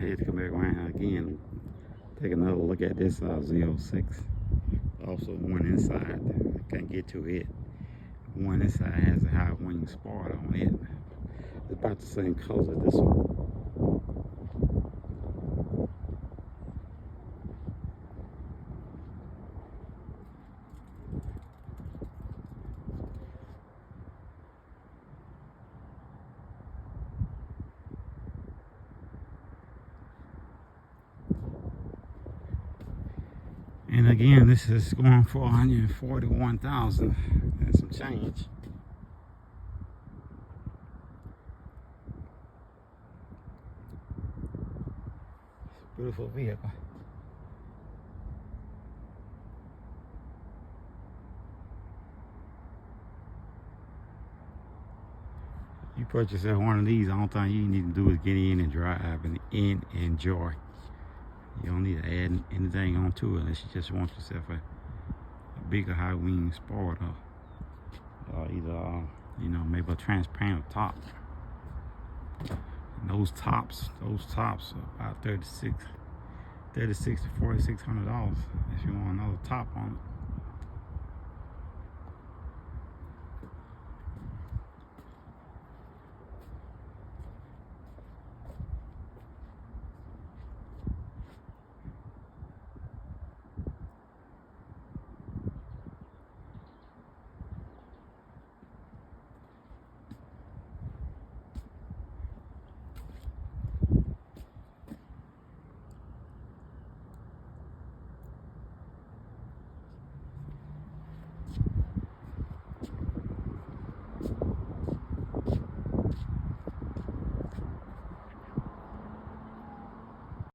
ahead to come back around again. Take another look at this Z06. Also one inside. Can't get to it. One inside has a high wing sport on it. It's about the same color as this one. And again, this is going for 141,000 and some change. It's a beautiful vehicle. You purchase one of these, the only thing you need to do is get in and drive and enjoy. You don't need to add anything onto it unless you just want yourself a bigger high wing sport or either you know, maybe a transparent top. And those tops are about $36 to $4,600 if you want another top on it.